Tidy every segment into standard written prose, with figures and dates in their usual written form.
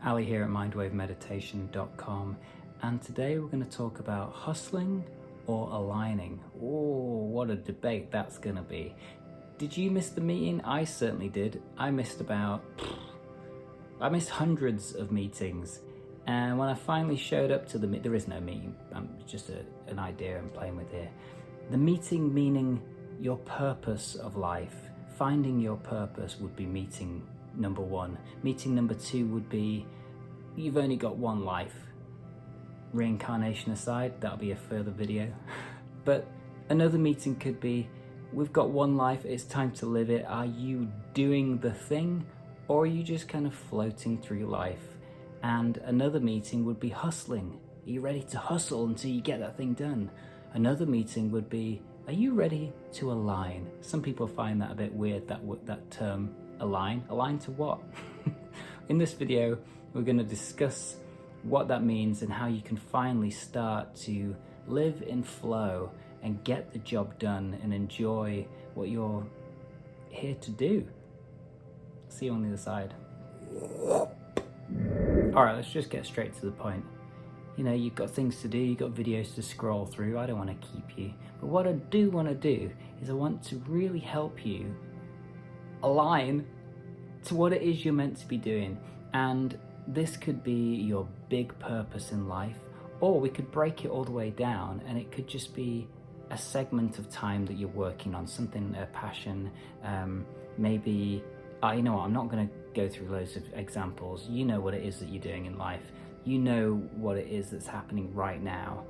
Ali here at mindwavemeditation.com, and today we're going to talk about hustling or aligning. Oh, what a debate that's going to be. Did you miss the meeting? I certainly did. I missed hundreds of meetings, and when I finally showed up to the meeting, there is no meeting, just an idea I'm playing with here. The meeting meaning your purpose of life. Finding your purpose would be meeting number one. Meeting number two would be you've only got one life. Reincarnation aside, that'll be a further video. But another meeting could be we've got one life, it's time to live it. Are you doing the thing, or are you just kind of floating through life? And another meeting would be hustling. Are you ready to hustle until you get that thing done? Another meeting would be, are you ready to align? Some people find that a bit weird, that term align. Align to what? In this video, we're going to discuss what that means and how you can finally start to live in flow and get the job done and enjoy what you're here to do. See you on the other side. All right, let's just get straight to the point. You know, you've got things to do, you've got videos to scroll through. I don't want to keep you. But what I do want to do is I want to really help you align to what it is you're meant to be doing. And this could be your big purpose in life, or we could break it all the way down and it could just be a segment of time that you're working on, something, a passion, maybe, you know what, I'm not going to go through loads of examples. You know what it is that you're doing in life. You know what it is that's happening right now.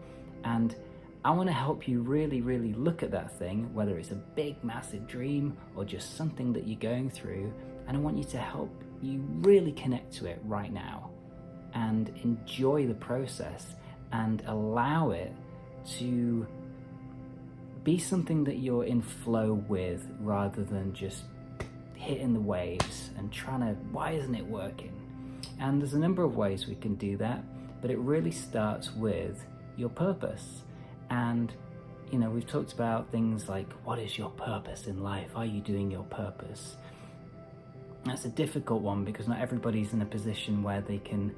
And I want to help you really, really look at that thing, whether it's a big, massive dream or just something that you're going through. And I want you to help you really connect to it right now and enjoy the process and allow it to be something that you're in flow with, rather than just hitting the waves and trying to, why isn't it working? And there's a number of ways we can do that, but it really starts with your purpose. And, you know, we've talked about things like, what is your purpose in life? Are you doing your purpose? That's a difficult one because not everybody's in a position where they can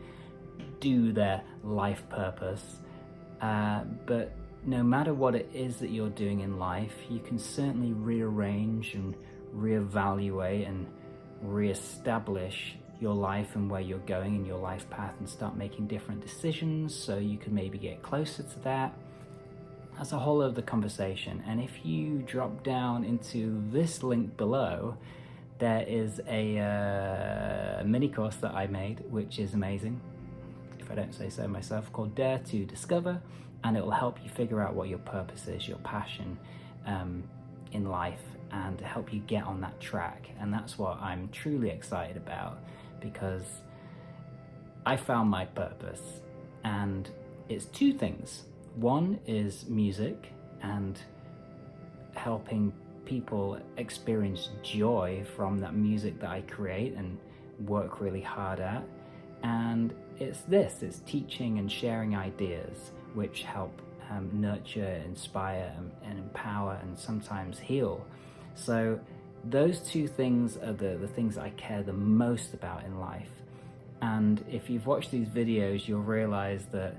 do their life purpose. But no matter what it is that you're doing in life, you can certainly rearrange and reevaluate and reestablish your life and where you're going in your life path and start making different decisions so you can maybe get closer to that. That's a whole other conversation. And if you drop down into this link below, there is a mini course that I made, which is amazing, if I don't say so myself, called Dare to Discover, and it will help you figure out what your purpose is, your passion in life, and help you get on that track. And that's what I'm truly excited about, because I found my purpose, and it's two things. One is music and helping people experience joy from that music that I create and work really hard at. And it's teaching and sharing ideas which help nurture, inspire, and empower, and sometimes heal. So those two things are the things I care the most about in life. And if you've watched these videos, you'll realize that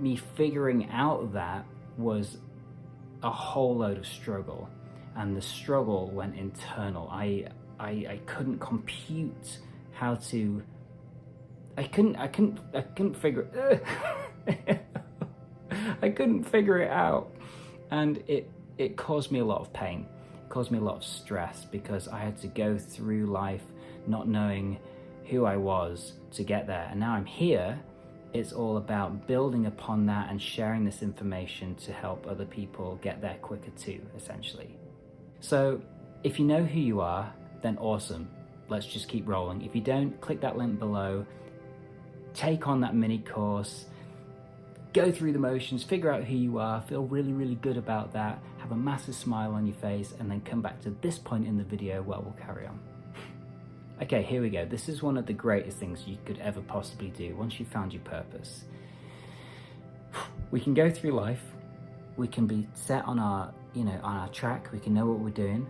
me figuring out that was a whole load of struggle, and the struggle went internal. I couldn't compute how to. I couldn't figure I couldn't figure it out, and it caused me a lot of pain. It caused me a lot of stress because I had to go through life not knowing who I was to get there. And now I'm here. It's all about building upon that and sharing this information to help other people get there quicker too, essentially. So if you know who you are, then awesome. Let's just keep rolling. If you don't, click that link below, take on that mini course, go through the motions, figure out who you are, feel really, really good about that, have a massive smile on your face, and then come back to this point in the video where we'll carry on. Okay, here we go. This is one of the greatest things you could ever possibly do once you've found your purpose. We can go through life, we can be set on our track, we can know what we're doing,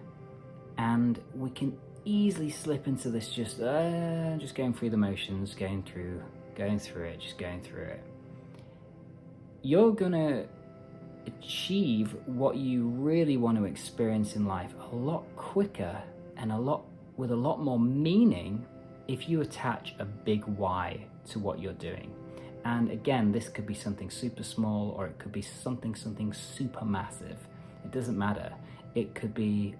and we can easily slip into this just going through the motions, going through it, just going through it. You're gonna achieve what you really want to experience in life a lot quicker and with a lot more meaning if you attach a big why to what you're doing. And again, this could be something super small, or it could be something super massive. It doesn't matter. It could be,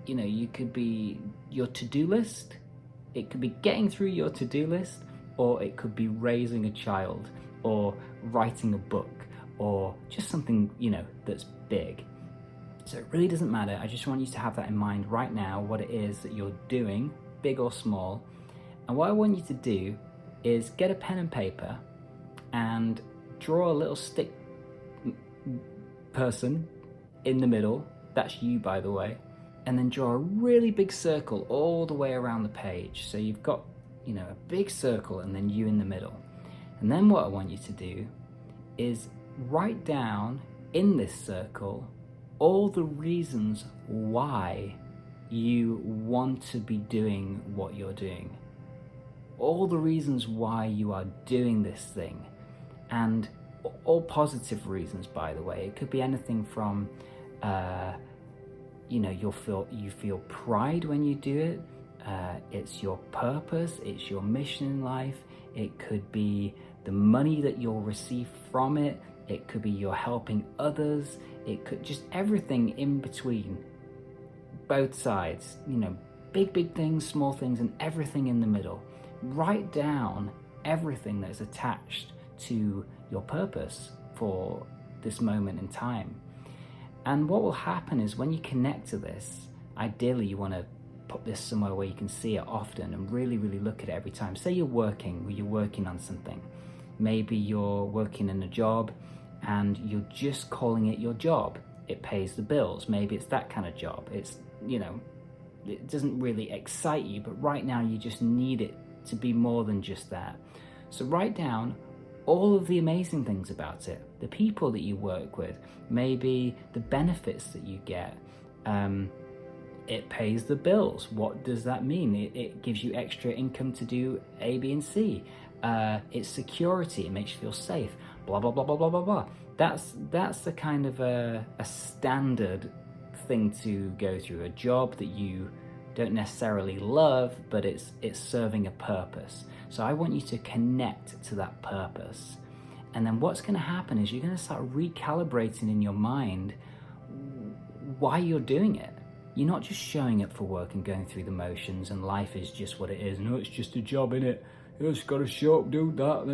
you could be your to-do list. It could be getting through your to-do list, or it could be raising a child, or writing a book, or just something, that's big. So it really doesn't matter. I just want you to have that in mind right now, what it is that you're doing, big or small. And what I want you to do is get a pen and paper and draw a little stick person in the middle. That's you, by the way. And then draw a really big circle all the way around the page. So you've got, a big circle and then you in the middle. And then what I want you to do is write down in this circle all the reasons why you want to be doing what you're doing. All the reasons why you are doing this thing. And all positive reasons, by the way. It could be anything from, you feel pride when you do it. It's your purpose, it's your mission in life. It could be the money that you'll receive from it. It could be you're helping others. It could just everything in between. Both sides, big things, small things, and everything in the middle. Write down everything that's attached to your purpose for this moment in time. And what will happen is when you connect to this, ideally you want to put this somewhere where you can see it often and really, really look at it every time. Say you're working on something. Maybe you're working in a job and you're just calling it your job. It pays the bills. Maybe it's that kind of job. It's, it doesn't really excite you, but right now you just need it to be more than just that. So write down all of the amazing things about it, the people that you work with, maybe the benefits that you get. It pays the bills. What does that mean? It gives you extra income to do A, B, and C. It's security. It makes you feel safe. Blah, blah, blah, blah, blah, blah, blah. That's the kind of a standard thing to go through. A job that you don't necessarily love, but it's serving a purpose. So I want you to connect to that purpose. And then what's going to happen is you're going to start recalibrating in your mind why you're doing it. You're not just showing up for work and going through the motions and life is just what it is. No, it's just a job, innit? You just got to show up, do that,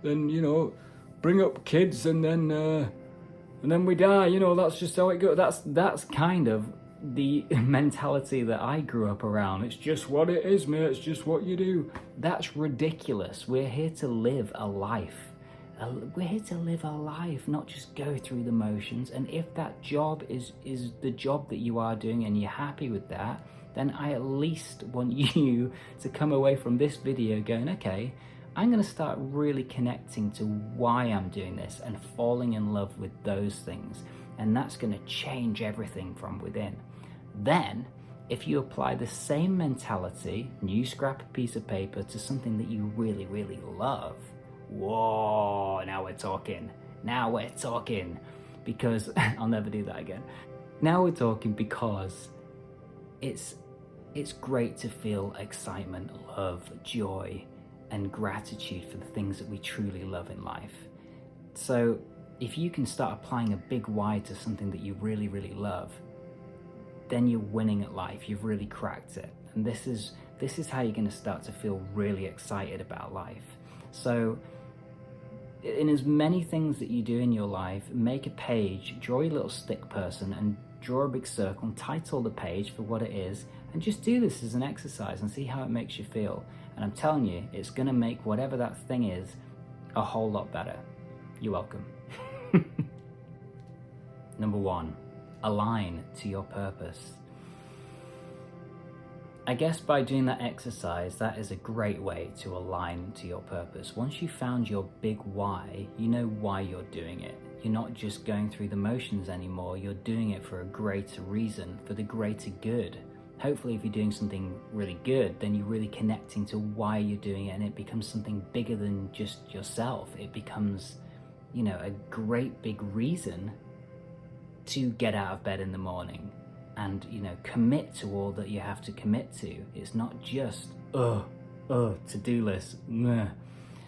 then bring up kids and then we die. That's just how it goes. That's kind of the mentality that I grew up around. It's just what it is, mate. It's just what you do. That's ridiculous. We're here to live a life. We're here to live a life, not just go through the motions. And if that job is the job that you are doing and you're happy with that, then I at least want you to come away from this video going, okay, I'm going to start really connecting to why I'm doing this and falling in love with those things. And that's going to change everything from within. Then, if you apply the same mentality, new scrap piece of paper, to something that you really, really love, whoa, now we're talking. Because, I'll never do that again. Now we're talking because it's great to feel excitement, love, joy, and gratitude for the things that we truly love in life. So if you can start applying a big why to something that you really, really love, then you're winning at life. You've really cracked it. And this is how you're going to start to feel really excited about life. So in as many things that you do in your life, make a page, draw your little stick person and draw a big circle and title the page for what it is, and just do this as an exercise and see how it makes you feel. And I'm telling you, it's going to make whatever that thing is a whole lot better. You're welcome. Number 1, align to your purpose. I guess by doing that exercise, that is a great way to align to your purpose. Once you've found your big why, you know why you're doing it. You're not just going through the motions anymore. You're doing it for a greater reason, for the greater good. Hopefully if you're doing something really good, then you're really connecting to why you're doing it, and it becomes something bigger than just yourself. It becomes, you know, a great big reason to get out of bed in the morning and, you know, commit to all that you have to commit to. It's not just, to-do list. Meh.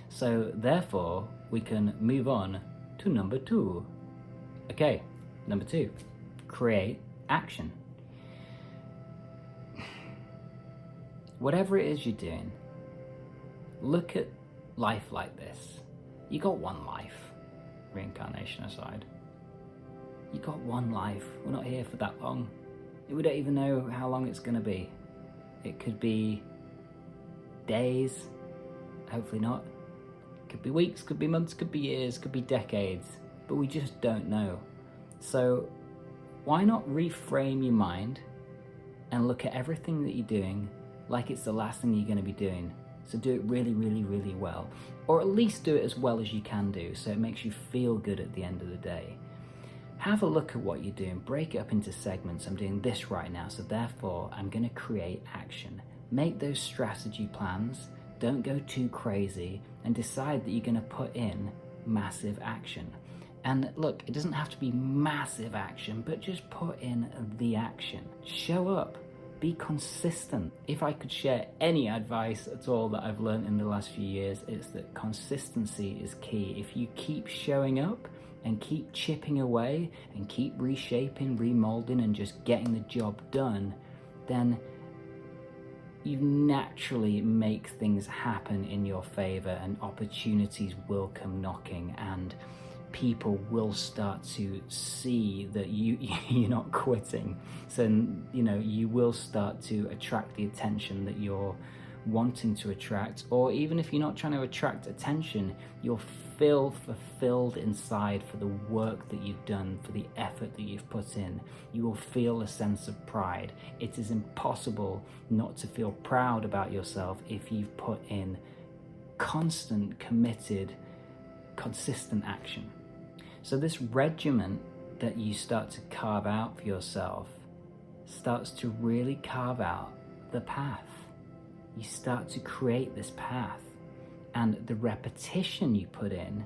So therefore, we can move on to number 2. Okay, number 2, create action. Whatever it is you're doing, look at life like this. You got one life, reincarnation aside. You got one life. We're not here for that long. We don't even know how long it's gonna be. It could be days, hopefully not. Could be weeks, could be months, could be years, could be decades, but we just don't know. So why not reframe your mind and look at everything that you're doing like it's the last thing you're going to be doing. So do it really, really, really well. Or at least do it as well as you can do, so it makes you feel good at the end of the day. Have a look at what you're doing, break it up into segments. I'm doing this right now, so therefore I'm going to create action. Make those strategy plans, don't go too crazy, and decide that you're going to put in massive action. And look, it doesn't have to be massive action, but just put in the action. Show up. Be consistent. If I could share any advice at all that I've learned in the last few years, it's that consistency is key. If you keep showing up and keep chipping away and keep reshaping, remolding, and just getting the job done, then you naturally make things happen in your favor, and opportunities will come knocking, and people will start to see that you're not quitting. So, you know, you will start to attract the attention that you're wanting to attract. Or even if you're not trying to attract attention, you'll feel fulfilled inside for the work that you've done, for the effort that you've put in. You will feel a sense of pride. It is impossible not to feel proud about yourself if you've put in constant, committed, consistent action. So this regiment that you start to carve out for yourself starts to really carve out the path. You start to create this path, and the repetition you put in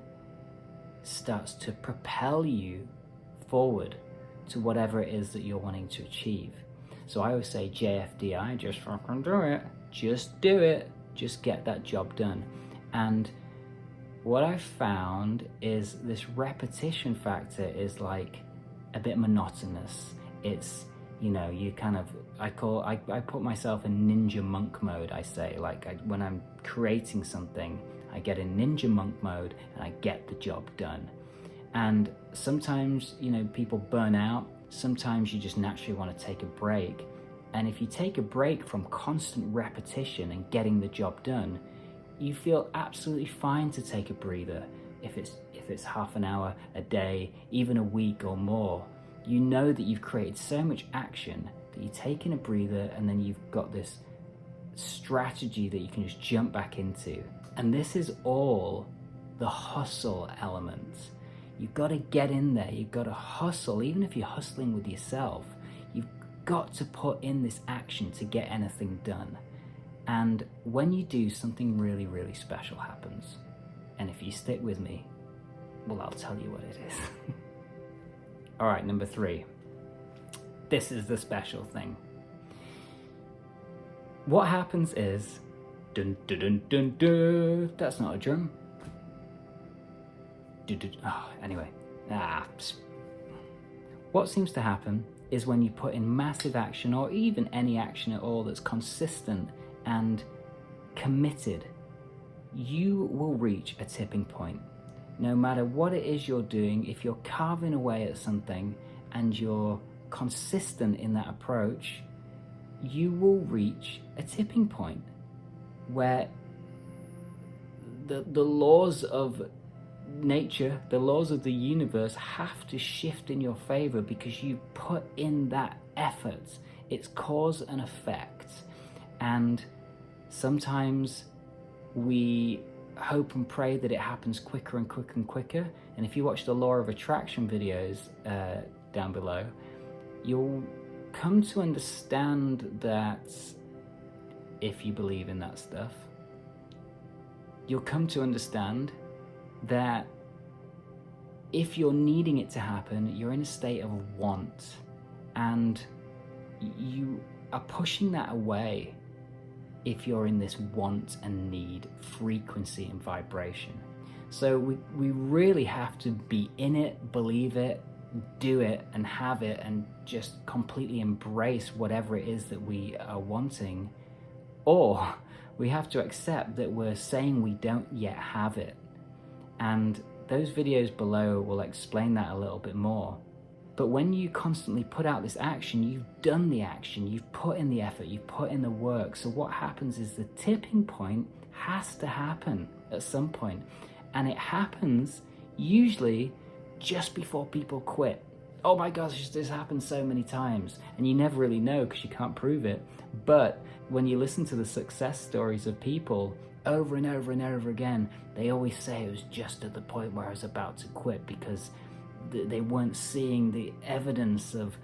starts to propel you forward to whatever it is that you're wanting to achieve. So I always say JFDI, just fucking do it. Just do it. Just get that job done. And what I've found is this repetition factor is like a bit monotonous. It's, you know, you kind of, I put myself in ninja monk mode, I say. Like when I'm creating something, I get in ninja monk mode and I get the job done. And sometimes, you know, people burn out. Sometimes you just naturally want to take a break. And if you take a break from constant repetition and getting the job done, you feel absolutely fine to take a breather. If it's half an hour, a day, even a week or more, you know that you've created so much action that you're taking a breather, and then you've got this strategy that you can just jump back into. And this is all the hustle element. You've got to get in there. You've got to hustle. Even if you're hustling with yourself, you've got to put in this action to get anything done. And when you do, something really, really special happens. And if you stick with me, well, I'll tell you what it is. All right, number 3. This is the special thing. What happens is, dun dun dun dun dun. That's not a drum. Dun, dun, oh, anyway. What seems to happen is when you put in massive action, or even any action at all that's consistent and committed, you will reach a tipping point. No matter what it is you're doing, if you're carving away at something and you're consistent in that approach, you will reach a tipping point where the laws of nature, the laws of the universe have to shift in your favor because you put in that effort. It's cause and effect. And sometimes we hope and pray that it happens quicker and quicker and quicker. And if you watch the law of attraction videos down below, you'll come to understand that if you believe in that stuff, you'll come to understand that if you're needing it to happen, you're in a state of want, and you are pushing that away if you're in this want and need frequency and vibration. So we really have to be in it, believe it, do it, and have it, and just completely embrace whatever it is that we are wanting. Or we have to accept that we're saying we don't yet have it. And those videos below will explain that a little bit more. But when you constantly put out this action, you've done the action, you've put in the effort, you've put in the work. So what happens is the tipping point has to happen at some point. And it happens usually just before people quit. Oh my gosh, this happens so many times. And you never really know because you can't prove it. But when you listen to the success stories of people over and over and over again, they always say it was just at the point where I was about to quit because they weren't seeing the evidence of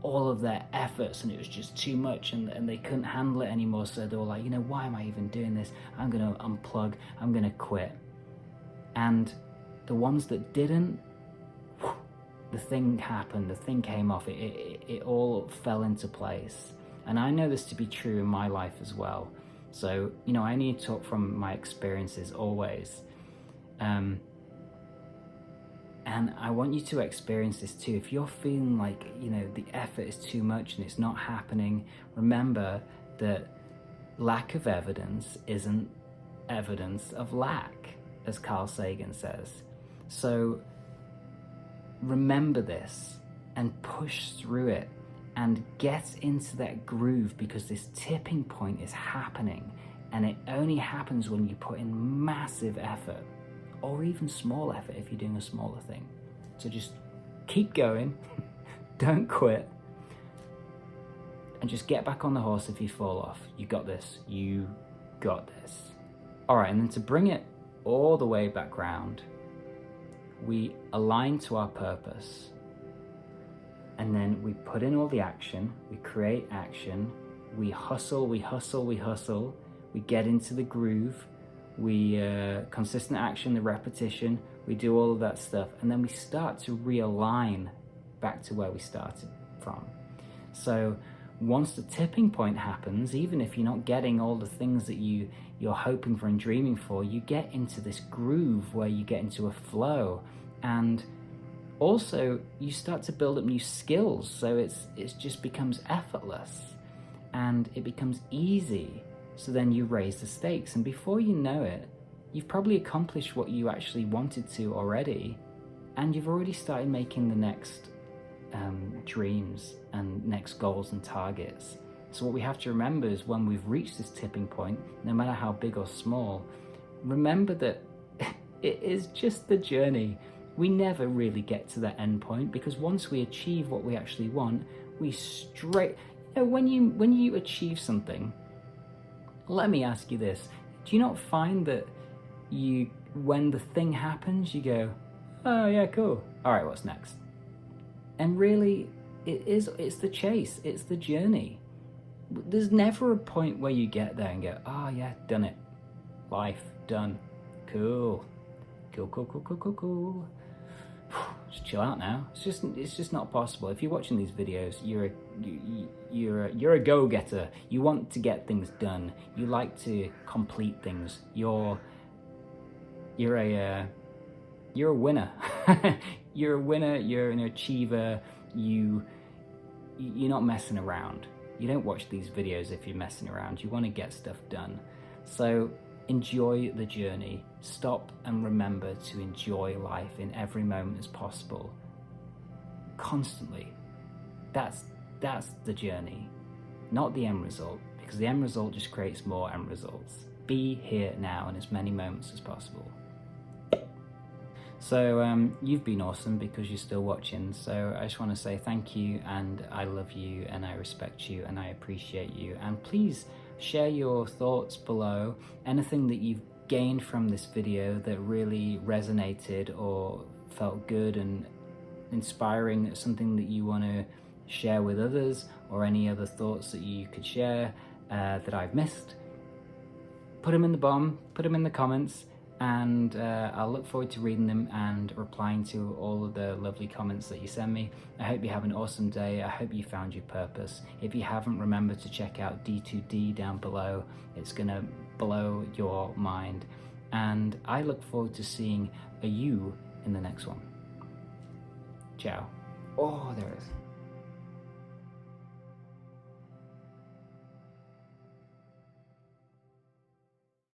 all of their efforts, and it was just too much, and they couldn't handle it anymore. So they were like, you know, why am I even doing this? I'm going to unplug, I'm going to quit. And the ones that didn't, the thing happened, the thing came off, it all fell into place. And I know this to be true in my life as well. So, you know, I need to talk from my experiences always. And I want you to experience this too. If you're feeling like, you know, the effort is too much and it's not happening, remember that lack of evidence isn't evidence of lack, as Carl Sagan says. So remember this and push through it and get into that groove, because this tipping point is happening, and it only happens when you put in massive effort, or even small effort if you're doing a smaller thing. So just keep going, don't quit, and just get back on the horse if you fall off. You got this, you got this. All right, and then to bring it all the way back round, we align to our purpose, and then we put in all the action, we create action, we hustle, we get into the groove, we consistent action, the repetition, we do all of that stuff, and then we start to realign back to where we started from. So once the tipping point happens, even if you're not getting all the things that you're hoping for and dreaming for, you get into this groove where you get into a flow, and also you start to build up new skills. So it just becomes effortless and it becomes easy. So then you raise the stakes, and before you know it, you've probably accomplished what you actually wanted to already, and you've already started making the next dreams and next goals and targets. So what we have to remember is when we've reached this tipping point, no matter how big or small, remember that it is just the journey. We never really get to that end point, because once we achieve what we actually want, we straight, you know, when you achieve something, let me ask you this, do you not find that when the thing happens, you go, oh yeah, cool, all right, what's next? And really, it's the chase, it's the journey. There's never a point where you get there and go, oh yeah, done it, life done, cool. Just chill out now. It's just not possible. If you're watching these videos, you're a go-getter. You want to get things done. You like to complete things. You're a winner. You're a winner. You're an achiever. You're not messing around. You don't watch these videos if you're messing around. You want to get stuff done. So enjoy the journey. Stop and remember to enjoy life in every moment as possible. Constantly. That's the journey, not the end result, because the end result just creates more end results. Be here now in as many moments as possible. So you've been awesome because you're still watching. So I just want to say thank you, and I love you, and I respect you, and I appreciate you. And please share your thoughts below. Anything that you've gained from this video that really resonated or felt good and inspiring, something that you want to share with others, or any other thoughts that you could share that I've missed, put them in the bomb, put them in the comments, and I'll look forward to reading them and replying to all of the lovely comments that you send me. I hope you have an awesome day. I hope you found your purpose. If you haven't, remember to check out D2D down below. It's gonna blow your mind. And I look forward to seeing you in the next one. Ciao. Oh, there it is.